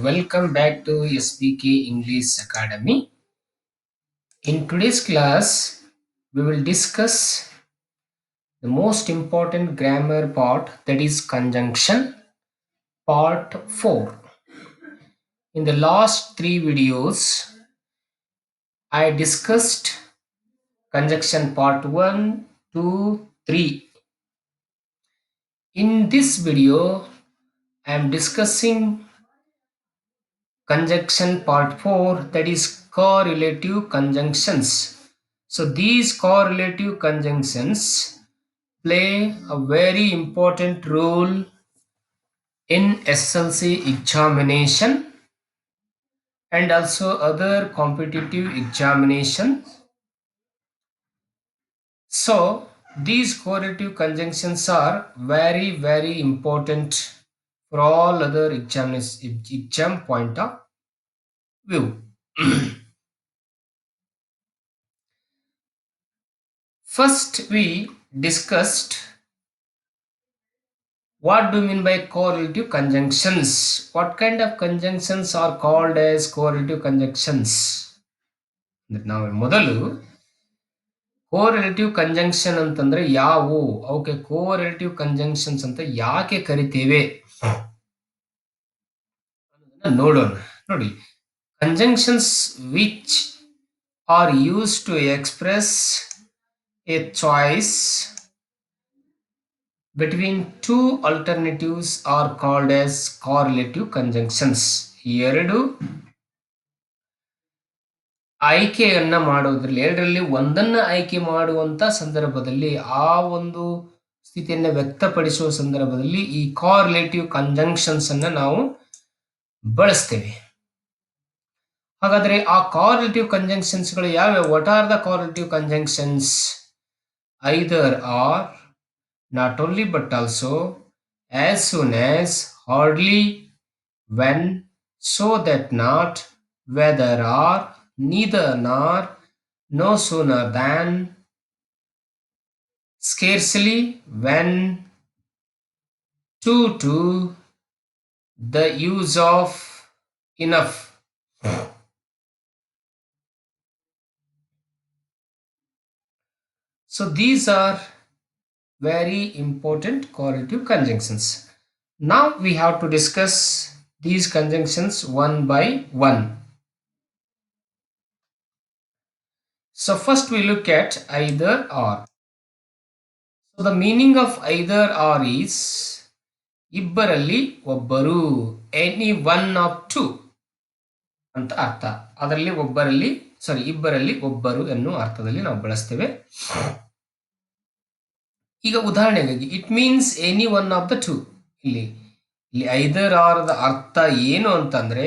welcome back to SPK English Academy. In today's class, we will discuss the most important grammar part, that is conjunction, part 4. In the last 3 videos, I discussed conjunction part 1, 2, 3. In this video, I am discussing conjunction part 4, that is correlative conjunctions. So these correlative conjunctions play a very important role in SLC examination and also other competitive examinations. So these correlative conjunctions are very important for all other exam point of view. First, we discussed what do you mean by correlative conjunctions. What kind of conjunctions are called as correlative conjunctions? ನಾವು ಮೊದಲು ಕೋರಿಲೇಟಿವ್ conjunction ಅಂತಂದ್ರೆ ಯಾವುವು, ಅವಕ್ಕೆ ಕೋರಿಲೇಟಿವ್ conjunctions ಅಂತ ಯಾಕೆ ಕರಿತೇವೆ ಅನ್ನೋದನ್ನ ನೋಡೋಣ. ನೋಡಿ, conjunctions which are used to express a choice between two alternatives are called as correlative conjunctions. ಎರಡು ಆಯ್ಕೆಯನ್ನ ಮಾಡೋದ್ರಲ್ಲಿ, ಎರಡರಲ್ಲಿ ಒಂದನ್ನ ಆಯ್ಕೆ ಮಾಡುವಂತ ಸಂದರ್ಭದಲ್ಲಿ, ಆ ಒಂದು ಸ್ಥಿತಿಯನ್ನ ವ್ಯಕ್ತಪಡಿಸುವ ಸಂದರ್ಭದಲ್ಲಿ ಈ ಕಾರ್ಲೇಟಿವ್ ಕಂಜಂಕ್ಷನ್ಸ್ ಅನ್ನ ನಾವು ಬಳಸ್ತೇವೆ. ಹಾಗಾದ್ರೆ ಆ ಕಾರ್ಲೇಟಿವ್ ಕಂಜಂಕ್ಷನ್ಸ್ ಗಳು ಯಾವ್ಯಾವ? What are the correlative conjunctions? Either or, not only but also, as soon as, hardly, when, so that not, whether or, neither nor, no sooner than, scarcely, when, to, the use of, enough. So these are very important correlative conjunctions. Now we have to discuss these conjunctions one by one. So first we look at either or. So the meaning of either or is ಇಬ್ಬರಲ್ಲಿ ಒಬ್ಬರು, any one of to ಅಂತ ಅರ್ಥ. ಅದರಲ್ಲಿ ಇಬ್ಬರಲ್ಲಿ ಒಬ್ಬರು ಎನ್ನುವ ಅರ್ಥದಲ್ಲಿ ನಾವು ಬಳಸ್ತೇವೆ. ಈಗ ಉದಾಹರಣೆಗಾಗಿ it means any one of the two. ಇಲ್ಲಿ ಐದರ್ ಆರ್ ದ ಅರ್ಥ ಏನು ಅಂತಂದ್ರೆ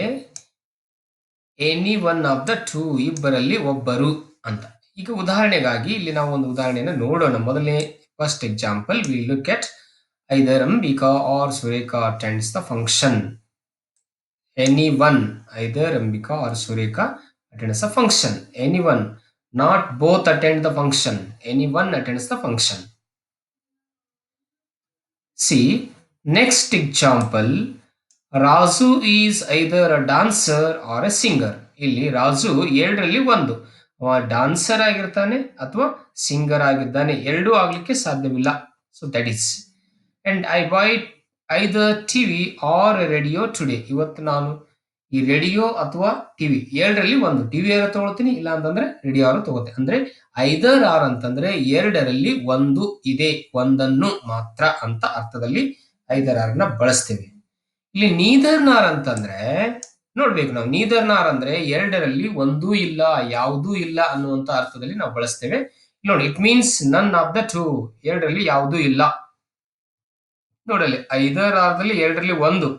any one of the two, ಇಬ್ಬರಲ್ಲಿ ಒಬ್ಬರು ಅಂತ. ಈಗ ಉದಾಹರಣೆಗಾಗಿ ಇಲ್ಲಿ ನಾವು ಒಂದು ಉದಾಹರಣೆಯನ್ನು ನೋಡೋಣ. ಮೊದಲನೇ first example, we look at either Ambika or Surekha attends the function. Any one, either Ambika or Surekha attends the function. Anyone, not both attend the function. Anyone attends the function. See, next example, Razu is either a dancer or a singer. ಇಲ್ಲಿ ರಾಜು ಎರಡರಲ್ಲಿ ಒಂದು, dancer ಆಗಿರ್ತಾನೆ ಅಥವಾ singer ಆಗಿದ್ದಾನೆ. ಎರಡೂ ಆಗ್ಲಿಕ್ಕೆ ಸಾಧ್ಯವಿಲ್ಲ. So that is, and I buy either TV or radio today. ಇವತ್ತು ನಾನು ಈ ರೇಡಿಯೋ ಅಥವಾ ಟಿವಿ ಎರಡರಲ್ಲಿ ಒಂದು, ಟಿವಿ ಆರು ತಗೊಳ್ತೀನಿ, ಇಲ್ಲ ಅಂತಂದ್ರೆ ರೇಡಿಯೋ ಆರು ತಗೋತೀನಿ. ಅಂದ್ರೆ ಐದರ್ ಆರ್ ಅಂತಂದ್ರೆ ಎರಡರಲ್ಲಿ ಒಂದು ಇದೆ, ಒಂದನ್ನು ಮಾತ್ರ ಅಂತ ಅರ್ಥದಲ್ಲಿ ಐದರ್ ಆರ್ ನ ಬಳಸ್ತೇವೆ. ಇಲ್ಲಿ ನೀದರ್ ನಾರ್ ಅಂತಂದ್ರೆ ನೋಡ್ಬೇಕು ನಾವು, ನೀದರ್ ನಾರ್ ಅಂದ್ರೆ ಎರಡರಲ್ಲಿ ಒಂದೂ ಇಲ್ಲ, ಯಾವುದೂ ಇಲ್ಲ ಅನ್ನುವಂತ ಅರ್ಥದಲ್ಲಿ ನಾವು ಬಳಸ್ತೇವೆ. ನೋಡಿ, it means none of the two, ಎರಡರಲ್ಲಿ ಯಾವುದೂ ಇಲ್ಲ. ನೋಡಲ್ಲಿ ಐದರ್ ಆರ್ದಲ್ಲಿ ಎರಡರಲ್ಲಿ ಒಂದು,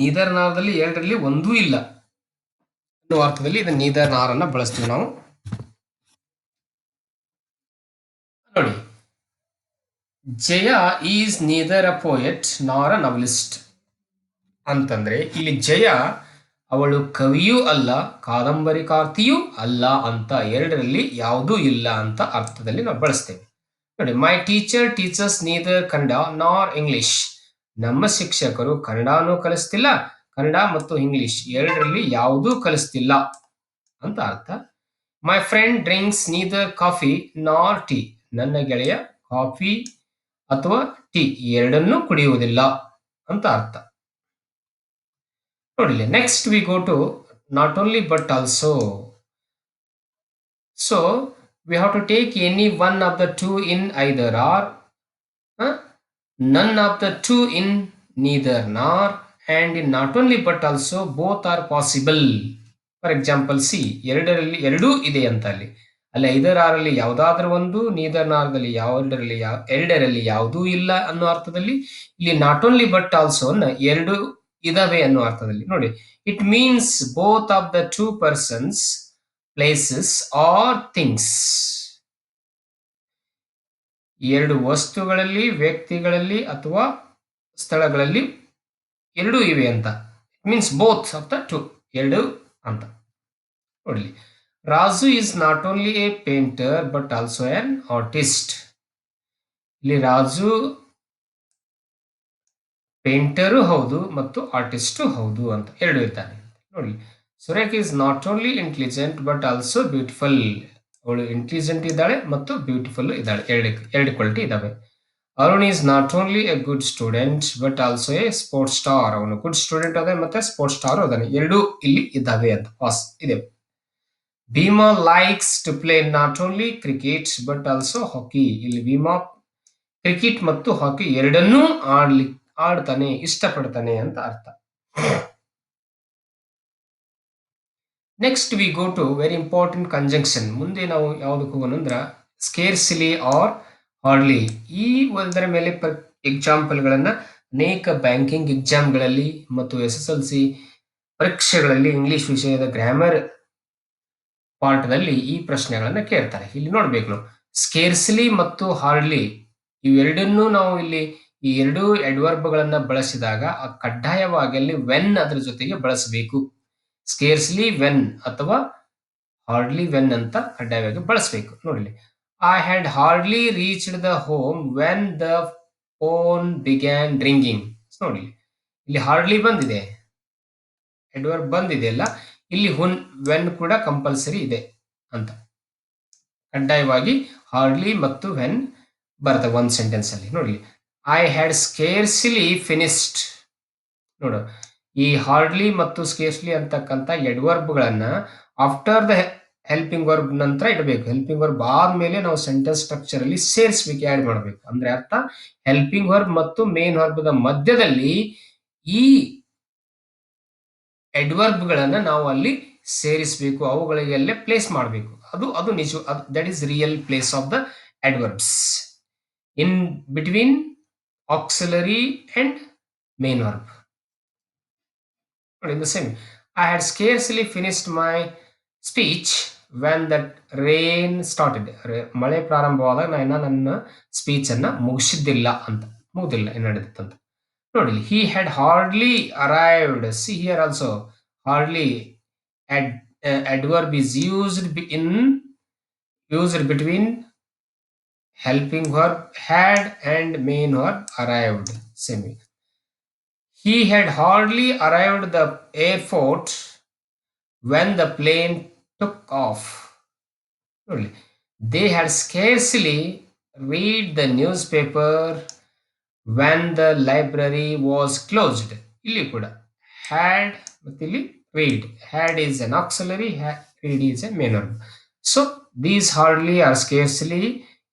ನೀದರ್ ನಾರ್ದಲ್ಲಿ ಎರಡರಲ್ಲಿ ಒಂದೂ ಇಲ್ಲ ಅನ್ನುವ ಅರ್ಥದಲ್ಲಿ ಇದನ್ನ ನೀದರ್ ನಾರ್ ಅನ್ನ ಬಳಸ್ತೀವಿ ನಾವು. ನೋಡಿ, ಜಯ ಈಸ್ ನೀದರ್ ಅ ಪೋಯೆಟ್ ನಾರ್ ಅ ನಾವೆಲಿಸ್ಟ್ ಅಂತಂದ್ರೆ ಇಲ್ಲಿ ಜಯ ಅವಳು ಕವಿಯೂ ಅಲ್ಲ, ಕಾದಂಬರಿಕಾರ್ತಿಯೂ ಅಲ್ಲ ಅಂತ, ಎರಡರಲ್ಲಿ ಯಾವುದೂ ಇಲ್ಲ ಅಂತ ಅರ್ಥದಲ್ಲಿ ನಾವು ಬಳಸ್ತೇವೆ. ನೋಡಿ, my teacher teachers neither Kannada ನಾರ್ ಇಂಗ್ಲಿಷ್. ನಮ್ಮ ಶಿಕ್ಷಕರು ಕನ್ನಡನೂ ಕಲಿಸ್ತಿಲ್ಲ ಕನ್ನಡ ಮತ್ತು ಇಂಗ್ಲಿಷ್ ಎರಡರಲ್ಲಿ ಯಾವುದೂ ಕಲಿಸ್ತಿಲ್ಲ ಅಂತ ಅರ್ಥ. My friend drinks neither coffee ನಾರ್ ಟೀ. ನನ್ನ ಗೆಳೆಯ ಕಾಫಿ ಅಥವಾ ಟೀ ಎರಡನ್ನೂ ಕುಡಿಯುವುದಿಲ್ಲ ಅಂತ ಅರ್ಥ. ನೋಡಿ, next we go to not only but also. So we have to take any one of the two in either or, none of the two in neither nor, and in not only but also both are possible. For example C, ಎರಡರಲ್ಲಿ ಎರಡೂ ಇದೆ ಅಂತ ಅಲ್ಲಿ ಐದರ್ ಆರಲ್ಲಿ ಯಾವುದಾದ್ರೂ ಒಂದು, neither ನಾರ್ದಲ್ಲಿ ಎರಡರಲ್ಲಿ ಯಾವುದೂ ಇಲ್ಲ ಅನ್ನೋ ಅರ್ಥದಲ್ಲಿ, ಇಲ್ಲಿ ನಾಟ್ ಓನ್ಲಿ ಬಟ್ ಆಲ್ಸೋ ಎರಡು ಇದಾವೆ ಅನ್ನೋ ಅರ್ಥದಲ್ಲಿ. ನೋಡಿ, it means both of the two persons, places or things. ಎರಡು ವಸ್ತುಗಳಲ್ಲಿ, ವ್ಯಕ್ತಿಗಳಲ್ಲಿ ಅಥವಾ ಸ್ಥಳಗಳಲ್ಲಿ ಎರಡೂ ಇವೆ ಅಂತ. It means both of the two, ಎರಡು ಅಂತ. ನೋಡಲಿ, Raju is not only a painter but also an artist. ಇಲ್ಲಿ ರಾಜು ಪೇಂಟರು ಹೌದು ಮತ್ತು ಆರ್ಟಿಸ್ಟು ಹೌದು ಅಂತ ಎರಡು ಇರ್ತಾನೆ. ನೋಡಿ, Surekh is not only intelligent but also beautiful. ಅವಳು ಇಂಟೆಲಿಜೆಂಟ್ ಇದ್ದಾಳೆ ಮತ್ತು ಬ್ಯೂಟಿಫುಲ್ ಇದ್ದಾಳೆ, ಎರಡು ಕ್ವಾಲಿಟಿ ಇದಾವೆ. Arun is not only a good student but also a sports star. ಅವನು ಗುಡ್ ಸ್ಟೂಡೆಂಟ್ ಅದೇ ಮತ್ತೆ ಸ್ಪೋರ್ಟ್ಸ್ ಸ್ಟಾರ್ ಅದಾನೆ, ಎರಡೂ ಇಲ್ಲಿ ಇದ್ದಾವೆ ಅಂತ ಪಾಸ್ ಇದೆ. Bhima likes to play not only cricket but also hockey. ಇಲ್ಲಿ ಭೀಮಾ ಕ್ರಿಕೆಟ್ ಮತ್ತು ಹಾಕಿ ಎರಡನ್ನೂ ಆಡ್ತಾನೆ, ಇಷ್ಟಪಡ್ತಾನೆ ಅಂತ ಅರ್ಥ. Next we go to very important conjunction. ಮುಂದೆ ನಾವು ಯಾವುದಕ್ಕೆ ಹೋಗೋಣ ಅಂದ್ರೆ ಸ್ಕೇರ್ಸ್ಲಿ ಆರ್ ಹಾರ್ಡ್ಲಿ. ಈ ಒಂದರ ಮೇಲೆ ಎಕ್ಸಾಂಪಲ್ಗಳನ್ನ ಅನೇಕ ಬ್ಯಾಂಕಿಂಗ್ ಎಕ್ಸಾಮ್ಗಳಲ್ಲಿ ಮತ್ತು SSLC ಪರೀಕ್ಷೆಗಳಲ್ಲಿ ಇಂಗ್ಲಿಷ್ ವಿಷಯದ ಗ್ರಾಮರ್ ಪಾಠದಲ್ಲಿ ಈ ಪ್ರಶ್ನೆಗಳನ್ನ ಕೇಳ್ತಾರೆ. ಇಲ್ಲಿ ನೋಡ್ಬೇಕು ನಾವು, ಸ್ಕೇರ್ಸ್ಲಿ ಮತ್ತು ಹಾರ್ಡ್ಲಿ ಇವೆರಡನ್ನೂ ನಾವು ಇಲ್ಲಿ ಈ ಎರಡು ಅಡ್ವರ್ಬ್ಗಳನ್ನ ಬಳಸಿದಾಗ ಕಡ್ಡಾಯವಾಗಿ ಅಲ್ಲಿ ವೆನ್ ಅದರ ಜೊತೆಗೆ ಬಳಸಬೇಕು. ಸ್ಕೇರ್ಸ್ಲಿ ವೆನ್ ಅಥವಾ ಹಾರ್ಡ್ಲಿ ವೆನ್ ಅಂತ ಕಡ್ಡಾಯವಾಗಿ ಬಳಸಬೇಕು. ನೋಡಿ, I had hardly reached the home when the phone began ringing. ನೋಡಿ, ಇಲ್ಲಿ ಹಾರ್ಡ್ಲಿ ಬಂದಿದೆ, ಅಡ್ವರ್ಬ್ ಬಂದಿದೆ ಅಲ್ಲ, ಇಲ್ಲಿ ವೆನ್ ಕೂಡ ಕಂಪಲ್ಸರಿ ಇದೆ ಅಂತ. ಕಡ್ಡಾಯವಾಗಿ ಹಾರ್ಡ್ಲಿ ಮತ್ತು ವೆನ್ ಬರ್ತವೆ ಒಂದು ಸೆಂಟೆನ್ಸ್ ಅಲ್ಲಿ. ನೋಡಿ, ಐ ಹ್ಯಾಡ್ ಸ್ಕೇರ್ಸ್ಲಿ ಫಿನಿಶ್ಡ್. ನೋಡು, ಈ ಹಾರ್ಡ್ಲಿ ಮತ್ತು ಸ್ಕೇರ್ಸ್ಲಿ ಅಂತಕ್ಕಂಥ ಅಡ್ವರ್ಬ್ಗಳನ್ನ ಆಫ್ಟರ್ ದ ಹೆಲ್ಪಿಂಗ್ ವರ್ಬ್ ನಂತರ ಇಡಬೇಕು. ಹೆಲ್ಪಿಂಗ್ ವರ್ಬ್ ಆದ್ಮೇಲೆ ನಾವು ಸೆಂಟೆನ್ಸ್ ಸ್ಟ್ರಕ್ಚರ್ ಅಲ್ಲಿ ಸೇರಿಸಬೇಕು, ಆಡ್ ಮಾಡಬೇಕು. ಅಂದ್ರೆ ಅರ್ಥ, ಹೆಲ್ಪಿಂಗ್ ವರ್ಬ್ ಮತ್ತು ಮೇನ್ ವರ್ಬ್ ಮಧ್ಯದಲ್ಲಿ ಈ ಅಡ್ವರ್ಬ್ಗಳನ್ನ ನಾವು ಅಲ್ಲಿ ಸೇರಿಸಬೇಕು, ಅವುಗಳಿಗೆ ಅಲ್ಲೇ ಪ್ಲೇಸ್ ಮಾಡಬೇಕು. ಅದು ನಿಜ, that is real place of the adverbs in between auxiliary and main verb. The same. I had scarcely finished my speech when that rain started. ಮಳೆ ಪ್ರಾರಂಭವಾದಾಗ ನಾನು ನನ್ನ ಸ್ಪೀಚ್ ಅನ್ನ ಮುಗಿಸಿದ್ದಿಲ್ಲ ಅಂತ, ಮುಗಿದಿಲ್ಲ ಏನು ನಡೆದಿತ್ತಂತ. ನೋಡಿ, he had hardly arrived. See here also, hardly adverb is used between helping verb had and main verb arrived. Same way. He had hardly arrived the airport when the plane took off. They had scarcely read the newspaper when the library was closed. ಇಲ್ಲಿ ಕೂಡ had ಮತ್ತು ಇಲ್ಲಿ read. Had is an auxiliary, read is a main verb. So these hardly or scarcely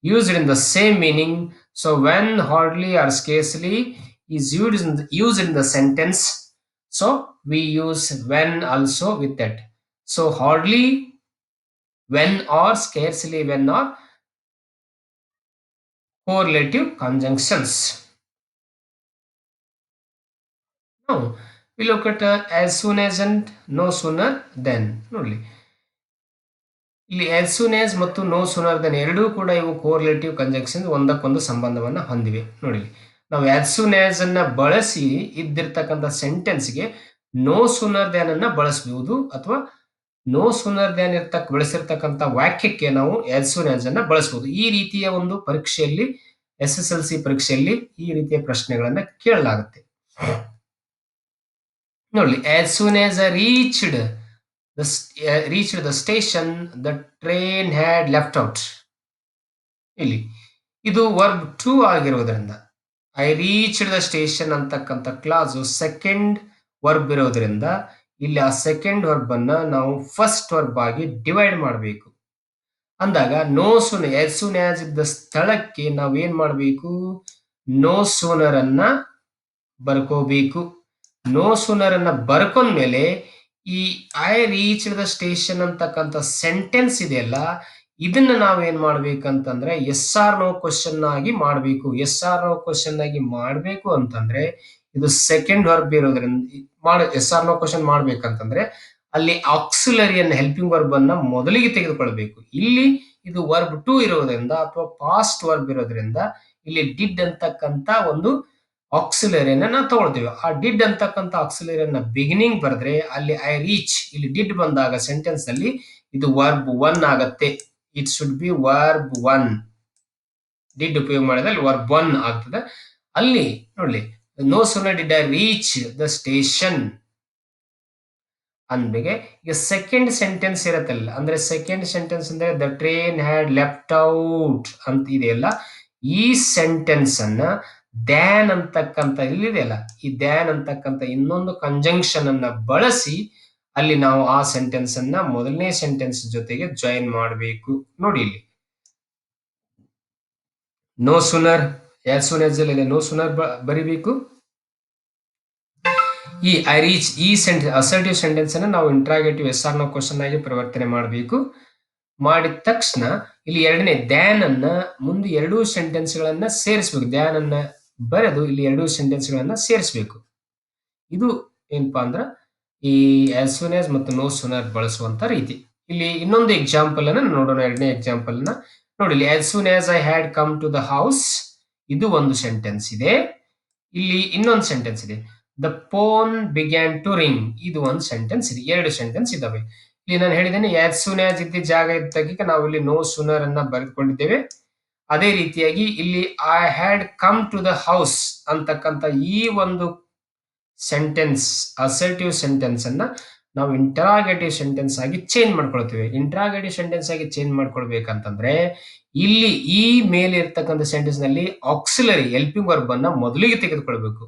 used in the same meaning. So when hardly or scarcely is used in the sentence, so we use when also with that. So hardly when or scarcely when are correlative conjunctions. Now we look at as soon as and no sooner than. ನೋಡಿ, ಇಲ್ಲಿ as soon as ಮತ್ತು no sooner than ಎರಡೂ ಕೂಡ ಇವು ಕೋರಿಲೇಟಿವ್ conjunction, ಒಂದಕ್ಕೊಂದು ಸಂಬಂಧವನ್ನ ಹೊಂದಿವೆ. ನೋಡಿ, ನಾವು as soon as ಅನ್ನ ಬಳಸಿ ಇದ್ದಿರ್ತಕ್ಕಂಥ ಸೆಂಟೆನ್ಸ್ಗೆ ನೋ ಸೂನರ್ ದ್ಯಾನ್ ಅನ್ನ ಬಳಸಬಹುದು, ಅಥವಾ ನೋ ಸೂನರ್ ದ್ಯಾನ್ ಬಳಸಿರ್ತಕ್ಕಂಥ ವಾಕ್ಯಕ್ಕೆ ನಾವು as soon as ಅನ್ನ ಬಳಸಬಹುದು. ಈ ರೀತಿಯ ಒಂದು ಪರೀಕ್ಷೆಯಲ್ಲಿ, SSLC ಪರೀಕ್ಷೆಯಲ್ಲಿ ಈ ರೀತಿಯ ಪ್ರಶ್ನೆಗಳನ್ನ ಕೇಳಲಾಗುತ್ತೆ. ನೋಡಿ, as soon as I reached the station the train had left out. ಇಲ್ಲಿ ಇದು ವರ್ಬ್ ಟು ಆಗಿರೋದ್ರಿಂದ ಐ ರೀಚ್ಡ್ ದ ಸ್ಟೇಷನ್ ಅಂತಕ್ಕಂಥ ಕ್ಲಾಸು ಸೆಕೆಂಡ್ ವರ್ಬ್ ಇರೋದ್ರಿಂದ ಇಲ್ಲಿ ಆ ಸೆಕೆಂಡ್ ವರ್ಬ್ ಅನ್ನ ನಾವು ಫಸ್ಟ್ ವರ್ಬ್ ಆಗಿ ಡಿವೈಡ್ ಮಾಡಬೇಕು. ಅಂದಾಗ no soon as soon as ಇದ್ದ ಸ್ಥಳಕ್ಕೆ ನಾವು ಏನ್ ಮಾಡಬೇಕು, ನೋ ಸೂನರ್ ಅನ್ನ ಬರ್ಕೋಬೇಕು. ನೋ ಸೂನರ್ ಅನ್ನ ಬರ್ಕೊಂಡ್ಮೇಲೆ ಈ ಐ ರೀಚ್ ದ ಸ್ಟೇಷನ್ ಅಂತಕ್ಕಂಥ ಸೆಂಟೆನ್ಸ್ ಇದೆಯಲ್ಲ, ಇದನ್ನ ನಾವೇನ್ ಮಾಡ್ಬೇಕಂತಂದ್ರೆ ಎಸ್ ಆರ್ ನೋ ಕ್ವಶನ್ ಆಗಿ ಮಾಡಬೇಕು. ಎಸ್ ಆರ್ ನೋ ಕ್ವಶನ್ ಆಗಿ ಮಾಡಬೇಕು ಅಂತಂದ್ರೆ ಇದು ಸೆಕೆಂಡ್ ವರ್ಬ್ ಇರೋದ್ರಿಂದ ಎಸ್ ಆರ್ ನೋ ಕ್ವಶನ್ ಮಾಡ್ಬೇಕಂತಂದ್ರೆ ಅಲ್ಲಿ ಆಕ್ಸಿಲರಿಯನ್ ಹೆಲ್ಪಿಂಗ್ ವರ್ಬ್ ಅನ್ನ ಮೊದಲಿಗೆ ತೆಗೆದುಕೊಳ್ಬೇಕು. ಇಲ್ಲಿ ಇದು ವರ್ಬ್ ಟು ಇರೋದ್ರಿಂದ ಅಥವಾ ಪಾಸ್ಟ್ ವರ್ಬ್ ಇರೋದ್ರಿಂದ ಇಲ್ಲಿ ಡಿಡ್ ಅಂತಕ್ಕಂಥ ಒಂದು ಆಕ್ಸಿಲರಿಯನ್ನ ನಾವು ತಗೊಳ್ತೀವಿ. ಆ ಡಿಡ್ ಅಂತಕ್ಕಂಥ ಆಕ್ಸಿಲರಿಯನ್ನ ಬಿಗಿನಿಂಗ್ ಬರೆದ್ರೆ ಅಲ್ಲಿ ಐ ರೀಚ್, ಇಲ್ಲಿ ಡಿಡ್ ಬಂದಾಗ ಸೆಂಟೆನ್ಸ್ ಅಲ್ಲಿ ಇದು ವರ್ಬ್ ಒನ್ ಆಗತ್ತೆ. It should be verb one. Did ಉಪಯೋಗ ಮಾಡಿದ್ರೆ ಅಲ್ಲಿ ವರ್ಬ್ ಒನ್ ಆಗ್ತದೆ. ಅಲ್ಲಿ ನೋಡಿ, no sooner did I reach the station ಅಂದ್ಮೇಲೆ ಈಗ ಸೆಕೆಂಡ್ ಸೆಂಟೆನ್ಸ್ ಇರತ್ತಲ್ಲ, ಅಂದ್ರೆ ಸೆಕೆಂಡ್ ಸೆಂಟೆನ್ಸ್ ಅಂದ್ರೆ the train had left out ಅಂತ ಇದೆಯಲ್ಲ, ಈ ಸೆಂಟೆನ್ಸ್ ಅನ್ನ ದ್ಯಾನ್ ಅಂತಕ್ಕಂಥ ಇಲ್ಲಿದೆಯಲ್ಲ, ಈ ದ್ಯಾನ್ ಅಂತಕ್ಕಂಥ ಇನ್ನೊಂದು ಕಂಜಂಕ್ಷನ್ ಅನ್ನ ಬಳಸಿ ಅಲ್ಲಿ ನಾವು ಆ ಸೆಂಟೆನ್ಸ್ ಅನ್ನ ಮೊದಲನೇ ಸೆಂಟೆನ್ಸ್ ಜೊತೆಗೆ ಜಾಯಿನ್ ಮಾಡಬೇಕು. ನೋಡಿ ಇಲ್ಲಿ no sooner as soon as ಅಲ್ಲಿ ನೋ ಸೂನರ್ ಬರಿಬೇಕು. ಈ ಐ ರೀಚ್ ಈ ಅಸರ್ಟಿವ್ ಸೆಂಟೆನ್ಸ್ ಅನ್ನು ನಾವು interrogative yes R no question ಆಗಿ ಪರಿವರ್ತನೆ ಮಾಡಬೇಕು. ಮಾಡಿದ ತಕ್ಷಣ ಇಲ್ಲಿ ಎರಡನೇ ದ್ಯಾನ್ ಅನ್ನ ಮುಂದೆ ಎರಡೂ ಸೆಂಟೆನ್ಸ್ ಗಳನ್ನ ಸೇರಿಸಬೇಕು. ದ್ಯಾನ್ ಅನ್ನ ಬರೆದು ಇಲ್ಲಿ ಎರಡೂ ಸೆಂಟೆನ್ಸ್ ಗಳನ್ನ ಸೇರಿಸಬೇಕು. ಇದು ಏನಪ್ಪಾ ಅಂದ್ರ ಈ ಆಸ್ ಸೂನ್ ಆಸ್ ಮತ್ತು ನೋ ಸೂನರ್ ಬಳಸುವಂತ ರೀತಿ. ಇಲ್ಲಿ ಇನ್ನೊಂದು ಎಕ್ಸಾಂಪಲ್ ಅನ್ನ ನೋಡೋಣ. ಎರಡನೇ ಎಕ್ಸಾಂಪಲ್ ನ ನೋಡಿ, ಇಲ್ಲಿ as soon as I had come to the house, ಇದು ಒಂದು ಸೆಂಟೆನ್ಸ್ ಇದೆ. ಇಲ್ಲಿ ಇನ್ನೊಂದು ಸೆಂಟೆನ್ಸ್ ಇದೆ, the phone began to ring, ಇದು ಒಂದು ಸೆಂಟೆನ್ಸ್ ಇದೆ. ಎರಡು ಸೆಂಟೆನ್ಸ್ ಇದಾವೆ. ಇಲ್ಲಿ ನಾನು ಹೇಳಿದ್ದೇನೆ ಆಸ್ ಸೂನ್ ಆಸ್ ಇದ್ದ ಜಾಗ ಇದ್ದಾಗೀಗ ನಾವು ಇಲ್ಲಿ ನೋ ಸೂನರ್ ಅನ್ನ ಬರೆದುಕೊಂಡಿದ್ದೇವೆ. ಅದೇ ರೀತಿಯಾಗಿ ಇಲ್ಲಿ I had come to the house ಅಂತಕ್ಕಂಥ ಈ ಒಂದು ಸೆಂಟೆನ್ಸ್ ಅಸರ್ಟಿವ್ ಸೆಂಟೆನ್ಸ್ ಅನ್ನ ನಾವು ಇಂಟರಾಗೇಟಿವ್ ಸೆಂಟೆನ್ಸ್ ಆಗಿ ಚೇಂಜ್ ಮಾಡ್ಕೊಳ್ತೀವಿ. ಇಂಟರಾಗೇಟಿವ್ ಸೆಂಟೆನ್ಸ್ ಆಗಿ ಚೇಂಜ್ ಮಾಡ್ಕೊಳ್ಬೇಕಂತಂದ್ರೆ ಇಲ್ಲಿ ಈ ಮೇಲೆ ಇರ್ತಕ್ಕಂಥ ಸೆಂಟೆನ್ಸ್ ನಲ್ಲಿ ಆಕ್ಸಿಲರಿ ಹೆಲ್ಪಿಂಗ್ ವರ್ಬ್ ಅನ್ನ ಮೊದಲಿಗೆ ತೆಗೆದುಕೊಳ್ಬೇಕು.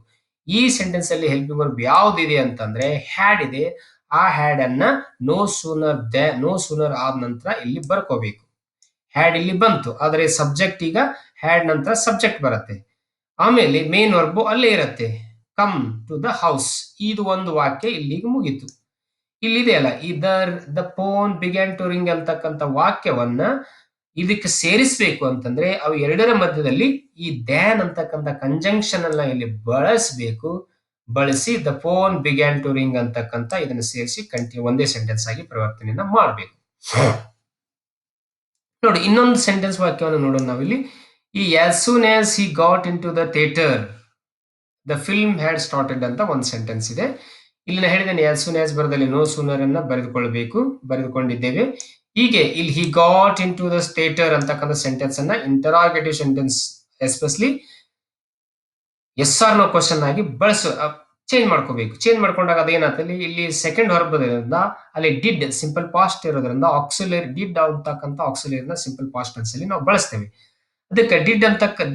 ಈ ಸೆಂಟೆನ್ಸ್ ಅಲ್ಲಿ ಹೆಲ್ಪಿಂಗ್ ವರ್ಬ್ ಯಾವ್ದಿದೆ ಅಂತಂದ್ರೆ ಹ್ಯಾಡ್ ಇದೆ. ಆ ಹ್ಯಾಡ್ ಅನ್ನ ನೋ ಸೂನರ್ ಆದ ನಂತರ ಇಲ್ಲಿ ಬರ್ಕೋಬೇಕು. ಹ್ಯಾಡ್ ಇಲ್ಲಿ ಬಂತು, ಆದರೆ ಸಬ್ಜೆಕ್ಟ್ ಈಗ ಹ್ಯಾಡ್ ನಂತರ ಸಬ್ಜೆಕ್ಟ್ ಬರುತ್ತೆ. ಆಮೇಲೆ ಮೇನ್ ವರ್ಬ್ ಅಲ್ಲೇ ಇರುತ್ತೆ, ಕಮ್ ಟು ದ ಹೌಸ್. ಇದು ಒಂದು ವಾಕ್ಯ ಇಲ್ಲಿಗೆ ಮುಗೀತು. ಇಲ್ಲಿದೆಯಲ್ಲ the phone began to ring ಅಂತಕ್ಕಂಥ ವಾಕ್ಯವನ್ನ ಇದಕ್ಕೆ ಸೇರಿಸಬೇಕು ಅಂತಂದ್ರೆ ಅವು ಎರಡರ ಮಧ್ಯದಲ್ಲಿ ಈ ದ್ಯಾನ್ ಅಂತಕ್ಕಂಥ ಕಂಜಂಕ್ಷನ್ ಅನ್ನ ಇಲ್ಲಿ ಬಳಸಬೇಕು. ಬಳಸಿ the phone began to ring ಅಂತಕ್ಕಂಥ ಇದನ್ನು ಸೇರಿಸಿ ಒಂದೇ ಸೆಂಟೆನ್ಸ್ ಆಗಿ ಪರಿವರ್ತನೆಯನ್ನ ಮಾಡಬೇಕು. ನೋಡಿ, ಇನ್ನೊಂದು ಸೆಂಟೆನ್ಸ್ ವಾಕ್ಯವನ್ನು ನೋಡೋಣ ನಾವಿಲ್ಲಿ. ಈ as soon as he got in to the theatre the film had started ಅಂತ ಒಂದು ಸೆಂಟೆನ್ಸ್ ಇದೆ. ಇಲ್ಲಿ ನಾನು ಹೇಳಿದ್ದೇನೆ ಆಸ್ ಸೂನ್ ಆಸ್ ಬರದಲ್ಲಿ ನೋ ಸೂನರ್ ಅನ್ನ ಬರೆದುಕೊಂಡಿದ್ದೇವೆ. ಹೀಗೆ ಇಲ್ಲಿ he got in to the theatre ಅಂತಕ್ಕಂಥ ಸೆಂಟೆನ್ಸ್ ಅನ್ನ interrogative sentence especially as R no question ಆಗಿ ಚೇಂಜ್ ಮಾಡ್ಕೋಬೇಕು. ಚೇಂಜ್ ಮಾಡ್ಕೊಂಡಾಗ ಅದೇನಾಗ್ತದೆ, ಇಲ್ಲಿ ಸೆಕೆಂಡ್ ವರ್ಬ್ ಇರೋದ್ರಿಂದ ಅಲ್ಲಿ ಡಿಡ್ ಸಿಂಪಲ್ ಪಾಸ್ಟ್ ಇರೋದ್ರಿಂದ ಆಕ್ಸಿಲರಿ ಡಿಡ್ ಅಂತಕ್ಕಂಥ ಆಕ್ಸಿಲರಿನ ಸಿಂಪಲ್ ಪಾಸ್ಟ್ ಟೆನ್ಸ್ ಅಲ್ಲಿ ನಾವು ಬಳಸ್ತೇವೆ. ಅದಕ್ಕೆ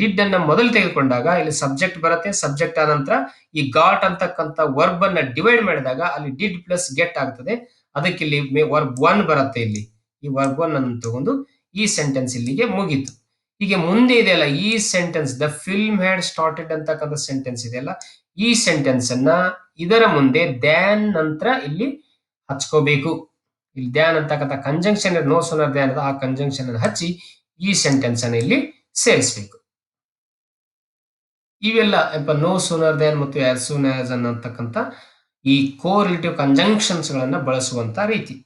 ಡಿಡ್ ಅನ್ನ ಮೊದಲು ತೆಗೆದುಕೊಂಡಾಗ ಇಲ್ಲಿ ಸಬ್ಜೆಕ್ಟ್ ಬರುತ್ತೆ. ಸಬ್ಜೆಕ್ಟ್ ಆದ ನಂತರ ಈ ಗಾಟ್ ಅಂತಕ್ಕಂಥ ವರ್ಬ್ ಅನ್ನ ಡಿವೈಡ್ ಮಾಡಿದಾಗ ಅಲ್ಲಿ ಡಿಡ್ ಪ್ಲಸ್ ಗೆಟ್ ಆಗ್ತದೆ. ಅದಕ್ಕೆ ಇಲ್ಲಿ ವರ್ಬ್ ಒನ್ ಬರುತ್ತೆ. ಇಲ್ಲಿ ಈ ವರ್ಬ್ ಒನ್ ಅನ್ನು ತಗೊಂಡು ಈ ಸೆಂಟೆನ್ಸ್ ಇಲ್ಲಿಗೆ ಮುಗೀತು. ಹೀಗೆ ಮುಂದೆ ಇದೆಯಲ್ಲ ಈ sentence the film had started ಅಂತಕ್ಕಂಥ ಸೆಂಟೆನ್ಸ್ ಇದೆಯಲ್ಲ, ಈ ಸೆಂಟೆನ್ಸ್ ಅನ್ನ ಇದರ ಮುಂದೆ ದ್ಯಾನ್ ನಂತರ ಇಲ್ಲಿ ಹಚ್ಕೋಬೇಕು. ಇಲ್ಲಿ ದ್ಯಾನ್ ಅಂತಕ್ಕಂಥ ಕಂಜಂಕ್ಷನ್ ನೋ ಸೂನರ್ ದ್ಯಾನ್ ಆ ಕಂಜಂಕ್ಷನ್ ಅನ್ನು ಹಚ್ಚಿ ಈ ಸೆಂಟೆನ್ಸ್ ಅನ್ನು ಇಲ್ಲಿ ಸೇರಿಸಬೇಕು. ಇವೆಲ್ಲ ನೋ ಸೂನರ್ ದ್ಯಾನ್ ಮತ್ತು ಆಸ್ ಸೂನ್ ಆಸ್ ಅನ್ನತಕ್ಕಂಥ ಈ ಕೋರಿಲೇಟಿವ್ ಕಂಜಂಕ್ಷನ್ಸ್ ಗಳನ್ನ ಬಳಸುವಂತ ರೀತಿ.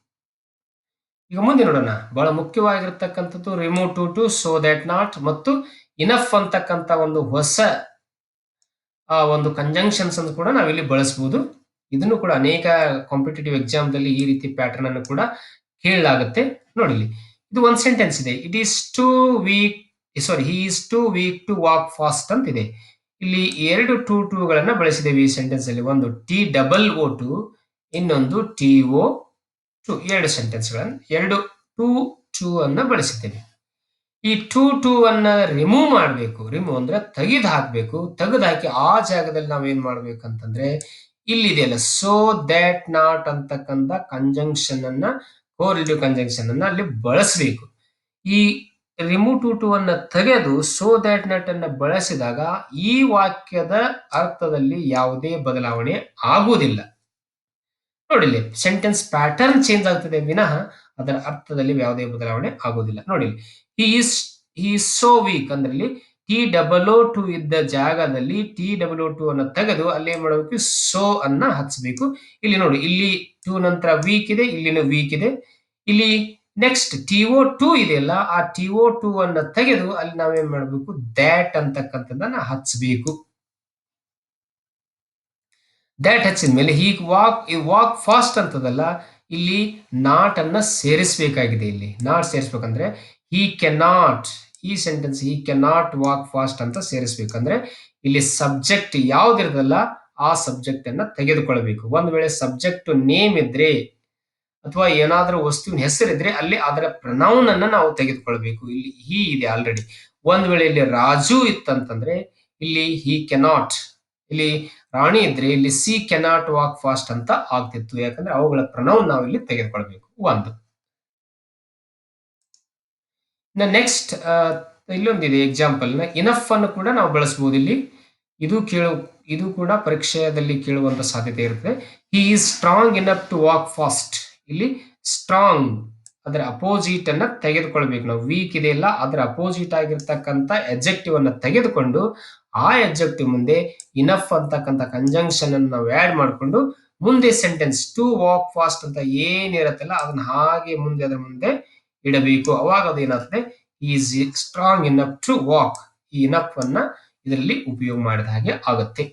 ಈಗ ಮುಂದೆ ನೋಡೋಣ. ಬಹಳ ಮುಖ್ಯವಾಗಿರ್ತಕ್ಕಂಥದ್ದು remove too so that not ಮತ್ತು ಇನಫ್ ಅಂತಕ್ಕಂಥ ಒಂದು ಹೊಸ ಒಂದು ಕಂಜಂಕ್ಷನ್ಸ್ ಅನ್ನು ಕೂಡ ನಾವಿಲ್ಲಿ ಬಳಸಬಹುದು. ಇದನ್ನು ಕೂಡ ಅನೇಕ ಕಾಂಪಿಟೇಟಿವ್ ಎಕ್ಸಾಮ್ದಲ್ಲಿ ಈ ರೀತಿ ಪ್ಯಾಟರ್ನ್ ಅನ್ನು ಕೂಡ ಕೇಳಲಾಗುತ್ತೆ. ನೋಡಿ, ಇದು ಒಂದು ಸೆಂಟೆನ್ಸ್ ಇದೆ. He is too weak to walk fast ಅಂತ ಇದೆ. ಇಲ್ಲಿ ಎರಡು ಟೂಗಳನ್ನ ಬಳಸಿದ್ದೇವೆ ಈ ಸೆಂಟೆನ್ಸ್ ಅಲ್ಲಿ. ಒಂದು T-O-2, ಇನ್ನೊಂದು TO2. ಎರಡು ಸೆಂಟೆನ್ಸ್ಗಳನ್ನು ಎರಡು ಟು ಅನ್ನ ಬಳಸಿದ್ದೇವೆ. ಈ ಟು ಅನ್ನ ರಿಮೂವ್ ಮಾಡಬೇಕು. ರಿಮೂವ್ ಅಂದ್ರೆ ತೆಗೆದು ಹಾಕಬೇಕು. ತೆಗೆದು ಹಾಕಿ ಆ ಜಾಗದಲ್ಲಿ ನಾವೇನ್ ಮಾಡ್ಬೇಕಂತಂದ್ರೆ ಇಲ್ಲಿದೆಯಲ್ಲ ಸೋ ದ್ಯಾಟ್ ನಾಟ್ ಅಂತಕ್ಕಂಥ ಕಂಜಂಕ್ಷನ್ ಅನ್ನ, ಕೋರಿಲೇಟಿವ್ ಕಂಜಂಕ್ಷನ್ ಅನ್ನ ಅಲ್ಲಿ ಬಳಸಬೇಕು. ಈ ರಿಮೂವ್ ಟು ಅನ್ನ ತೆಗೆದು ಸೋ ದ್ಯಾಟ್ ನಾಟ್ ಅನ್ನ ಬಳಸಿದಾಗ ಈ ವಾಕ್ಯದ ಅರ್ಥದಲ್ಲಿ ಯಾವುದೇ ಬದಲಾವಣೆ ಆಗುವುದಿಲ್ಲ. ನೋಡಿಲ್ಲಿ ಸೆಂಟೆನ್ಸ್ ಪ್ಯಾಟರ್ನ್ ಚೇಂಜ್ ಆಗ್ತದೆ ವಿನಃ ಅದರ ಅರ್ಥದಲ್ಲಿ ಯಾವುದೇ ಬದಲಾವಣೆ ಆಗುವುದಿಲ್ಲ. ನೋಡಿ, ಈ ಸೋ ವೀಕ್ ಅಂದ್ರೆ ಇಲ್ಲಿ T-O-2 ಇದ್ದ ಜಾಗದಲ್ಲಿ T-O-2 ಅನ್ನ ತೆಗೆದು ಅಲ್ಲಿ ಏನ್ ಮಾಡಬೇಕು, ಸೋ ಅನ್ನ ಹಚ್ಚಬೇಕು. ಇಲ್ಲಿ ನೋಡಿ, ಇಲ್ಲಿ ಟು ನಂತರ ವೀಕ್ ಇದೆ, ಇಲ್ಲಿನ ವೀಕ್ ಇದೆ. ಇಲ್ಲಿ ನೆಕ್ಸ್ಟ್ TO2 ಇದೆಯಲ್ಲ, ಆ TO2 ಅನ್ನ ತೆಗೆದು ಅಲ್ಲಿ ನಾವೇನ್ ಮಾಡಬೇಕು, ದ್ಯಾಟ್ ಅಂತಕ್ಕಂಥದ್ದನ್ನ ಹಚ್ಚಬೇಕು. ದ್ಯಾಟ್ ಹಚ್ಚಿದ ಮೇಲೆ ಹೀಗ್ ವಾಕ್ ಫಾಸ್ಟ್ ಅಂತದಲ್ಲ, ಇಲ್ಲಿ ನಾಟ್ ಅನ್ನ ಸೇರಿಸಬೇಕಾಗಿದೆ. ಇಲ್ಲಿ ನಾಟ್ ಸೇರಿಸ್ಬೇಕಂದ್ರೆ ಹಿ ಕೆನಾಟ್, ಈ sentence he cannot walk fast ಅಂತ ಸೇರಿಸ್ಬೇಕಂದ್ರೆ ಇಲ್ಲಿ ಸಬ್ಜೆಕ್ಟ್ ಯಾವ್ದಿರದಲ್ಲ ಆ ಸಬ್ಜೆಕ್ಟ್ ಅನ್ನ ತೆಗೆದುಕೊಳ್ಬೇಕು. ಒಂದ್ ವೇಳೆ ಸಬ್ಜೆಕ್ಟ್ ನೇಮ್ ಇದ್ರೆ ಅಥವಾ ಏನಾದ್ರೂ ವಸ್ತುವಿನ ಹೆಸರಿದ್ರೆ ಅಲ್ಲಿ ಅದರ ಪ್ರನೌನ್ ಅನ್ನ ನಾವು ತೆಗೆದುಕೊಳ್ಬೇಕು. ಇಲ್ಲಿ ಹಿ ಇದೆ ಆಲ್ರೆಡಿ. ಒಂದ್ ವೇಳೆ ಇಲ್ಲಿ ರಾಜು ಇತ್ತಂತಂದ್ರೆ ಇಲ್ಲಿ ಹಿ ಕೆನಾಟ್, ಇಲ್ಲಿ ರಾಣಿ ಇದ್ರೆ ಇಲ್ಲಿ ಸಿ ಕೆನಾಟ್ ವಾಕ್ ಫಾಸ್ಟ್ ಅಂತ ಆಗ್ತಿತ್ತು. ಯಾಕಂದ್ರೆ ಅವುಗಳ ಪ್ರನೌನ್ ನಾವು ಇಲ್ಲಿ ತೆಗೆದುಕೊಳ್ಬೇಕು. ಒಂದು ನೆಕ್ಸ್ಟ್ ಇಲ್ಲೊಂದಿದೆ ಎಕ್ಸಾಂಪಲ್ ನ ಇನಫ್ ಅನ್ನು ಕೂಡ ನಾವು ಬಳಸಬಹುದು. ಇಲ್ಲಿ ಇದು ಕೂಡ ಪರೀಕ್ಷೆಯಲ್ಲಿ ಕೇಳುವಂತ ಸಾಧ್ಯತೆ ಇರುತ್ತೆ. He is strong enough to walk fast. ಇಲ್ಲಿ ಸ್ಟ್ರಾಂಗ್ ಅದರ ಅಪೋಸಿಟ್ ಅನ್ನ ತೆಗೆದುಕೊಳ್ಬೇಕು ನಾವು. ವೀಕ್ ಇದೆಯಲ್ಲ ಅದರ ಅಪೋಸಿಟ್ ಆಗಿರ್ತಕ್ಕಂಥ ಎಡ್ಜೆಕ್ಟಿವ್ ಅನ್ನ ತೆಗೆದುಕೊಂಡು ಆ ಎಡ್ಜೆಕ್ಟಿವ್ ಮುಂದೆ ಇನಫ್ ಅಂತಕ್ಕಂಥ ಕಂಜಂಕ್ಷನ್ ಅನ್ನು ನಾವು ಆಡ್ ಮಾಡಿಕೊಂಡು ಮುಂದೆ ಸೆಂಟೆನ್ಸ್ ಟು ವಾಕ್ ಫಾಸ್ಟ್ ಅಂತ ಏನಿರತ್ತಲ್ಲ ಅದನ್ನ ಹಾಗೆ ಮುಂದೆ ಅದರ ಮುಂದೆ ಇಡಬೇಕು. ಅವಾಗ ಅದು ಏನಾಗ್ತದೆ, is strong enough to walk. ಈ ಇನಫ್ ಅನ್ನ ಇದರಲ್ಲಿ ಉಪಯೋಗ ಮಾಡಿದ ಹಾಗೆ ಆಗುತ್ತೆ.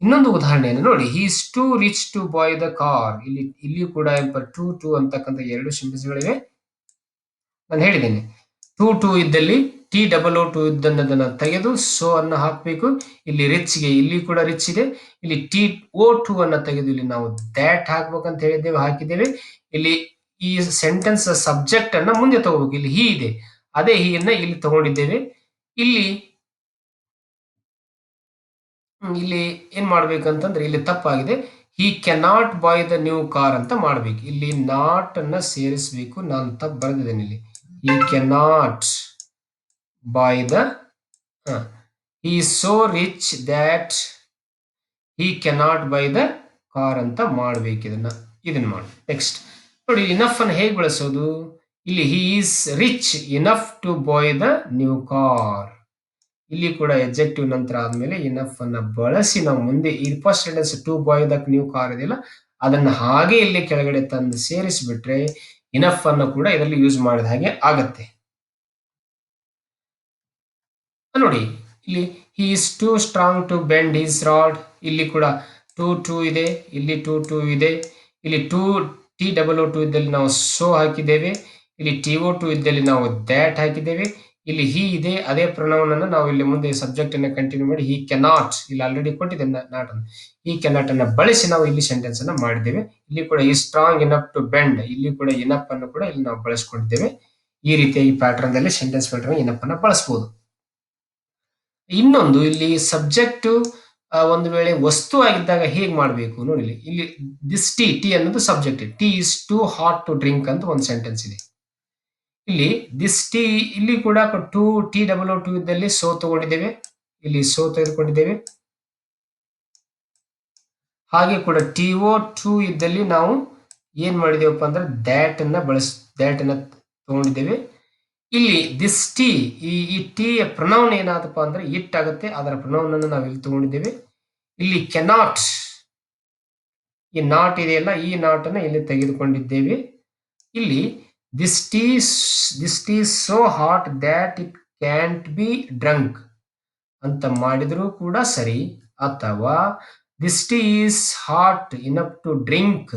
ಇನ್ನೊಂದು ಉದಾಹರಣೆಯನ್ನು ನೋಡಿ, is to rich to buy the car. ಇಲ್ಲಿ ಕೂಡ ಟು ಅಂತಕ್ಕಂಥ ಎರಡು ಸೆಂಟೆನ್ಸ್ಗಳಿವೆ. ನಾನು ಹೇಳಿದ್ದೇನೆ ಟು ಇದ್ದಲ್ಲಿ T-O-2 ಇದ್ದನ್ನದನ್ನ ತೆಗೆದು ಸೋ ಅನ್ನ ಹಾಕಬೇಕು. ಇಲ್ಲಿ ರಿಚ್ಗೆ ಇಲ್ಲಿ ಕೂಡ ರಿಚ್ ಇದೆ. ಇಲ್ಲಿ T-O-2 ಅನ್ನ ತೆಗೆದು ಇಲ್ಲಿ ನಾವು ದ್ಯಾಟ್ ಹಾಕ್ಬೇಕಂತ ಹೇಳಿದ್ದೇವೆ, ಹಾಕಿದ್ದೇವೆ. ಇಲ್ಲಿ ಈ ಸೆಂಟೆನ್ಸ್ ಸಬ್ಜೆಕ್ಟ್ ಅನ್ನ ಮುಂದೆ ತಗೋಬೇಕು. ಇಲ್ಲಿ ಹಿ ಇದೆ, ಅದೇ ಹಿ ಅನ್ನ ಇಲ್ಲಿ ತಗೊಂಡಿದ್ದೇವೆ. ಇಲ್ಲಿ ಏನ್ ಮಾಡ್ಬೇಕಂತಂದ್ರೆ ಇಲ್ಲಿ ತಪ್ಪಾಗಿದೆ. He cannot buy the new car ಅಂತ ಮಾಡ್ಬೇಕು. ಇಲ್ಲಿ ನಾಟ್ ಅನ್ನ ಸೇರಿಸಬೇಕು. ನಾನು ತಪ್ಪು ಬರೆದಿದ್ದೇನೆ ಇಲ್ಲಿ. He cannot buy the he so rich that he cannot buy the car ಅಂತ ಮಾಡ್ಬೇಕು. ಇದನ್ನ ಮಾಡಿ. ನೆಕ್ಸ್ಟ್ ನೋಡಿ, ಇನಫ್ ಅನ್ನು ಹೇಗೆ ಬಳಸೋದು. ಇಲ್ಲಿ he is rich enough to buy the new car. ಇಲ್ಲಿ ಕೂಡ ಎಡ್ಜೆಕ್ಟಿವ್ ನಂತರ ಆದ್ಮೇಲೆ ಇನಫ್ ಅನ್ನ ಬಳಸಿ ನಾವು ಮುಂದೆ ಈ first sentence to buy the new car ಇದೆಯಲ್ಲ ಅದನ್ನ ಹಾಗೆ ಇಲ್ಲಿ ಕೆಳಗಡೆ ತಂದು ಸೇರಿಸಿಬಿಟ್ರೆ ಇನಫ್ ಅನ್ನು ಕೂಡ ಇದರಲ್ಲಿ ಯೂಸ್ ಮಾಡಿದ ಹಾಗೆ ಆಗತ್ತೆ. ನೋಡಿ, ಇಲ್ಲಿ he is too strong to bend his rod. ಇಲ್ಲಿ ಕೂಡ ಟು ಇದೆ, ಇಲ್ಲಿ ಟು ಇದೆ. ಇಲ್ಲಿ T-O-2 ಇದ್ದಲ್ಲಿ ನಾವು ಸೋ ಹಾಕಿದ್ದೇವೆ. ಇಲ್ಲಿ TO2 ಇದ್ದಲ್ಲಿ ನಾವು ದ್ಯಾಟ್ ಹಾಕಿದ್ದೇವೆ. ಇಲ್ಲಿ ಹಿ ಇದೆ, ಅದೇ ಪ್ರೊನೌನ್ ಅನ್ನು ನಾವು ಇಲ್ಲಿ ಮುಂದೆ ಸಬ್ಜೆಕ್ಟ್ ಅನ್ನ ಕಂಟಿನ್ಯೂ ಮಾಡಿ ಹಿ ಕೆನಾಟ್, ಇಲ್ಲಿ ಆಲ್ರೆಡಿ ಕೊಟ್ಟಿದೆ ನಾಟ್ ಅನ್ನು, ಈ ಕೆನಾಟ್ ಅನ್ನ ಬಳಸಿ ನಾವು ಇಲ್ಲಿ ಸೆಂಟೆನ್ಸ್ ಅನ್ನ ಮಾಡಿದ್ದೇವೆ. ಇಲ್ಲಿ ಕೂಡ ಈ ಸ್ಟ್ರಾಂಗ್ ಇನಫ್ ಟು ಬೆಂಡ್, ಇಲ್ಲಿ ಕೂಡ ಇನಫ್ ಅನ್ನು ಕೂಡ ಇಲ್ಲಿ ನಾವು ಬಳಸ್ಕೊಂಡಿದ್ದೇವೆ. ಈ ರೀತಿಯ ಈ ಪ್ಯಾಟರ್ನ್ ದಲ್ಲಿ ಸೆಂಟೆನ್ಸ್ ಪ್ಯಾಟರ್ನ್ ಇನಫ್ ಅನ್ನ ಬಳಸಬಹುದು. ಇನ್ನೊಂದು ಇಲ್ಲಿ ಸಬ್ಜೆಕ್ಟ್ ಒಂದು ವೇಳೆ ವಸ್ತು ಆಗಿದ್ದಾಗ ಹೇಗ್ ಮಾಡಬೇಕು ನೋಡಿ. ಇಲ್ಲಿ ದಿಸ್ ಟಿ ಅನ್ನೋದು subject. Tea is too hot to drink ಅಂತ ಒಂದು ಸೆಂಟೆನ್ಸ್ ಇದೆ. ಇಲ್ಲಿ ದಿಸ್ ಟಿ, ಇಲ್ಲಿ ಕೂಡ T-O-2 ಇದ್ದಲ್ಲಿ ಸೋ ತಗೊಂಡಿದ್ದೇವೆ, ಇಲ್ಲಿ ಸೋ ತೆಗೆದುಕೊಂಡಿದ್ದೇವೆ. ಹಾಗೆ ಕೂಡ TO2 ಇದ್ದಲ್ಲಿ ನಾವು ಏನ್ ಮಾಡಿದೇವಪ್ಪ ಅಂದ್ರೆ ದ್ಯಾಟ್ ಅನ್ನ ತಗೊಂಡಿದ್ದೇವೆ. ಇಲ್ಲಿ ದಿಸ್ ಟಿ, ಈ ಟಿ ಪ್ರನೌನ್ ಏನಾದಪ್ಪ ಅಂದ್ರೆ ಇಟ್ ಆಗುತ್ತೆ, ಅದರ ಪ್ರನೌನ್ ಅನ್ನು ನಾವು ಇಲ್ಲಿ ತಗೊಂಡಿದ್ದೇವೆ. ಇಲ್ಲಿ ಕೆನಾಟ್, ಈ ನಾಟ್ ಇದೆಯಲ್ಲ ಈ ನಾಟ್ ಅನ್ನ ಇಲ್ಲಿ ತೆಗೆದುಕೊಂಡಿದ್ದೇವೆ. ಇಲ್ಲಿ this T so hot that it can't B drunk ಅಂತ ಮಾಡಿದ್ರು ಕೂಡ ಸರಿ, ಅಥವಾ this T is hot enough to drink,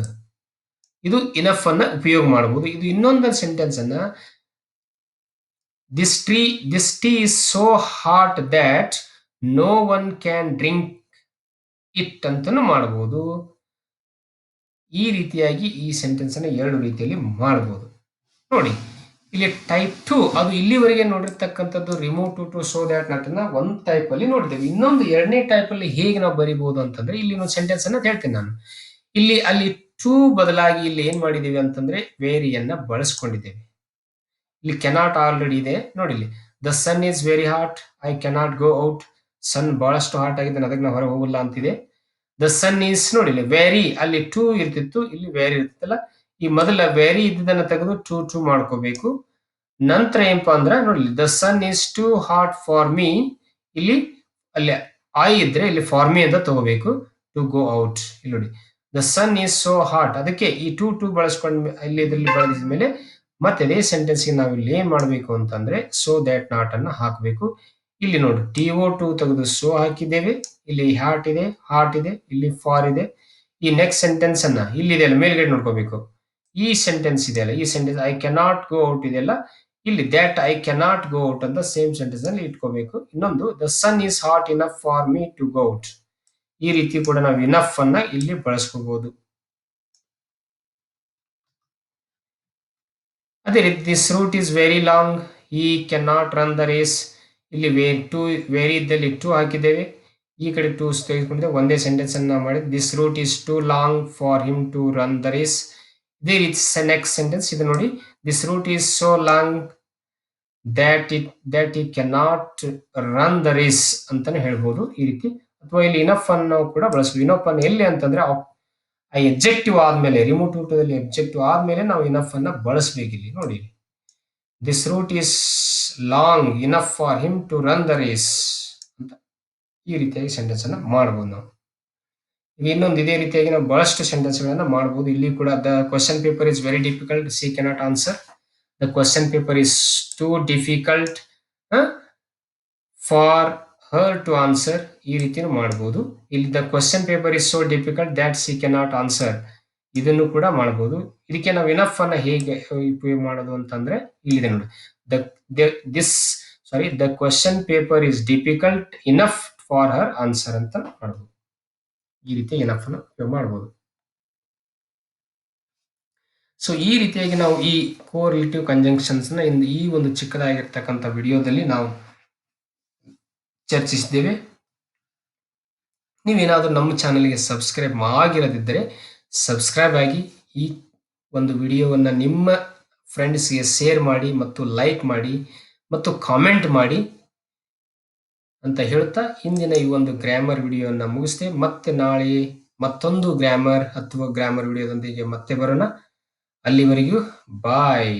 ಇದು ಇನಫ್ ಅನ್ನ ಉಪಯೋಗ ಮಾಡಬಹುದು. ಇದು ಇನ್ನೊಂದು ಸೆಂಟೆನ್ಸ್ ಅನ್ನ this T is so hot that no one can drink it ಅಂತನೂ ಮಾಡಬಹುದು. ಈ ರೀತಿಯಾಗಿ ಈ ಸೆಂಟೆನ್ಸ್ ಅನ್ನು 2 ರೀತಿಯಲ್ಲಿ ಮಾಡಬಹುದು. ನೋಡಿ ಇಲ್ಲಿ ಟೈಪ್ 2 ಅದು ಇಲ್ಲಿವರೆಗೆ ನೋಡಿರ್ತಕ್ಕಂಥದ್ದು remove too so that not ಅನ್ನ ಒಂದು ಟೈಪ್ ಅಲ್ಲಿ ನೋಡಿದ್ದೇವೆ. ಇನ್ನೊಂದು 2ನೇ ಟೈಪ್ ಅಲ್ಲಿ ಹೇಗೆ ನಾವು ಬರಿಬಹುದು ಅಂತಂದ್ರೆ ಇಲ್ಲಿ ಒಂದು ಸೆಂಟೆನ್ಸ್ ಅನ್ನ ಹೇಳ್ತೇನೆ ನಾನು. ಅಲ್ಲಿ ಟು ಬದಲಾಗಿ ಇಲ್ಲಿ ಏನ್ ಮಾಡಿದೀವಿ ಅಂತಂದ್ರೆ ವೇರಿಯನ್ನ ಬಳಸ್ಕೊಂಡಿದ್ದೇವೆ. ಇಲ್ಲಿ ಕೆನಾಟ್ ಆಲ್ರೆಡಿ ಇದೆ ನೋಡಿ. ಇಲ್ಲಿ the sun is very hot, I cannot go out. Sun ಬಹಳಷ್ಟು ಹಾಟ್ ಆಗಿದೆ, ಅದಕ್ಕೆ ನಾವು ಹೊರಗೆ ಹೋಗಲ್ಲ ಅಂತಿದೆ. ದ ಸನ್ ಈಸ್ ನೋಡಿ ಇಲ್ಲಿ ವೆರಿ, ಅಲ್ಲಿ ಟು ಇರ್ತಿತ್ತು, ಇಲ್ಲಿ ವೆರಿ ಇರ್ತಿತ್ತಲ್ಲ. ಈ ಮೊದಲ ವೆರಿ ಇದ್ದದನ್ನ ತೆಗೆದು ಟು ಮಾಡ್ಕೋಬೇಕು. ನಂತರ ಏನಪ್ಪಾ ಅಂದ್ರೆ ನೋಡಿ the sun is too hot for me. ಇಲ್ಲಿ ಅಲ್ಲಿ ಐ ಇದ್ರೆ ಇಲ್ಲಿ ಫಾರ್ ಮೀ ಅಂತ ತಗೋಬೇಕು. To go out. ಇಲ್ಲಿ ನೋಡಿ the sun is so hot, ಅದಕ್ಕೆ ಈ ಟು ಬಳಸ್ಕೊಂಡ್ ಇಲ್ಲಿ ಇದರಲ್ಲಿ ಬಳಸಿದ ಮೇಲೆ ಮತ್ತೆ ಅದೇ ಸೆಂಟೆನ್ಸ್ ಗೆ ನಾವು ಇಲ್ಲಿ ಏನ್ ಮಾಡ್ಬೇಕು ಅಂತಂದ್ರೆ ಸೋ ದ್ಯಾಟ್ ನಾಟ್ ಅನ್ನ ಹಾಕಬೇಕು. ಇಲ್ಲಿ ನೋಡಿ TO2 ತೆಗೆದು ಸೋ ಹಾಕಿದ್ದೇವೆ. ಇಲ್ಲಿ ಹಾಟ್ ಇದೆ, ಇಲ್ಲಿ ಫಾರ್ ಇದೆ. ಈ ನೆಕ್ಸ್ಟ್ ಸೆಂಟೆನ್ಸ್ ಅನ್ನ ಇಲ್ಲಿದೆ ಅಲ್ಲ ಮೇಲ್ಗಡೆ ನೋಡ್ಕೋಬೇಕು. ಈ ಸೆಂಟೆನ್ಸ್ ಇದೆಯಲ್ಲ, ಈ sentence I cannot go out ಇದೆಯಲ್ಲ, ಇಲ್ಲಿ that I cannot go out ಅಂತ ಸೇಮ್ ಸೆಂಟೆನ್ಸ್ ಅಲ್ಲಿ ಇಟ್ಕೋಬೇಕು. ಇನ್ನೊಂದು the sun is hot enough for me to go out. ಈ ರೀತಿ ಕೂಡ ನಾವು ಇನಫ್ ಅನ್ನ ಇಲ್ಲಿ ಬಳಸ್ಕೋಬಹುದು. ಅದೇ ರೀತಿ this route is very long, he can not run the race. ಇಲ್ಲಿ ವೆರಿ ಇದ್ದಲ್ಲಿ ಟು ಹಾಕಿದ್ದೇವೆ, ಈ ಕಡೆ ಟು ತೆಗೆದುಕೊಂಡಿದ್ದೆ, ಒಂದೇ ಸೆಂಟೆನ್ಸ್ ಅನ್ನ ಮಾಡಿ this route is too long for him to run the race. ಇದೇ ರೀತಿ ನೆಕ್ಸ್ಟ್ ಸೆಂಟೆನ್ಸ್ ಇದು ನೋಡಿ, this route is so long that he cannot run the race ಅಂತಾನೆ ಹೇಳ್ಬೋದು ಈ ರೀತಿ. ಅಥವಾ ಇಲ್ಲಿ ಇನಫ್ ಅನ್ನು ಕೂಡ ಬಳಸಬಹುದು. ಇನಫ್ ಅನ್ನು ಎಲ್ಲಿ ಅಂತಂದ್ರೆ ಆ ಎಬ್ಜೆಕ್ಟಿವ್ ಆದ್ಮೇಲೆ, ರಿಮೂವ್ ಟುದಲ್ಲಿ ಎಬ್ಜೆಕ್ಟಿವ್ ಆದ್ಮೇಲೆ ನಾವು ಇನಫ್ ಅನ್ನ ಬಳಸಬೇಕು. ಇಲ್ಲಿ ನೋಡಿ this route is long enough for him to run the race ಅಂತ ಈ ರೀತಿಯಾಗಿ ಸೆಂಟೆನ್ಸ್ ಅನ್ನ ಮಾಡಬಹುದು ನಾವು. ಇನ್ನೊಂದು ಇದೇ ರೀತಿಯಾಗಿ ನಾವು ಬಹಳಷ್ಟು ಸೆಂಟೆನ್ಸ್ ಗಳನ್ನ ಮಾಡಬಹುದು. ಇಲ್ಲಿ ಕೂಡ the question paper is very difficult, she cannot answer. The question paper is too difficult for her to answer. ಈ ರೀತಿನೂ ಮಾಡಬಹುದು. ಇಲ್ಲಿ the question paper is so difficult that she cannot answer. ಇದನ್ನು ಕೂಡ ಮಾಡಬಹುದು. ಇದಕ್ಕೆ ನಾವು ಇನಫ್ ಅನ್ನ ಹೇಗೆ ಉಪಯೋಗ ಮಾಡೋದು ಅಂತಂದ್ರೆ ಇಲ್ಲಿದೆ ನೋಡಿ, the question paper is difficult enough for her answer ಅಂತ ಮಾಡಬಹುದು. ಈ ರೀತಿ ಇನಫ್ ಅನ್ನು ಉಪಯೋಗ ಮಾಡಬಹುದು. ಸೊ ಈ ರೀತಿಯಾಗಿ ನಾವು ಈ ಕೋರಿಲೇಟಿವ್ ಕಂಜಂಕ್ಷನ್ಸ್ ನ ಈ ಒಂದು ಚಿಕ್ಕದಾಗಿರ್ತಕ್ಕಂಥ ವಿಡಿಯೋದಲ್ಲಿ ನಾವು ಚರ್ಚಿಸಿದ್ದೇವೆ. ನೀವೇನಾದ್ರೂ ನಮ್ಮ ಚಾನೆಲ್ಗೆ ಸಬ್ಸ್ಕ್ರೈಬ್ ಆಗಿರದಿದ್ದರೆ ಸಬ್ಸ್ಕ್ರೈಬ್ ಆಗಿ, ಈ ಒಂದು ವಿಡಿಯೋವನ್ನ ನಿಮ್ಮ ಫ್ರೆಂಡ್ಸ್ಗೆ ಶೇರ್ ಮಾಡಿ ಮತ್ತು ಲೈಕ್ ಮಾಡಿ ಮತ್ತು ಕಾಮೆಂಟ್ ಮಾಡಿ ಅಂತ ಹೇಳ್ತಾ ಇಂದಿನ ಈ ಒಂದು ಗ್ರಾಮರ್ ವಿಡಿಯೋನ ಮುಗಿಸ್ತೇವೆ. ಮತ್ತೆ ನಾಳೆ ಮತ್ತೊಂದು ಗ್ರಾಮರ್ ಅಥವಾ ಗ್ರಾಮರ್ ವಿಡಿಯೋದೊಂದಿಗೆ ಮತ್ತೆ ಬರೋಣ. ಅಲ್ಲಿವರೆಗೂ ಬಾಯ್.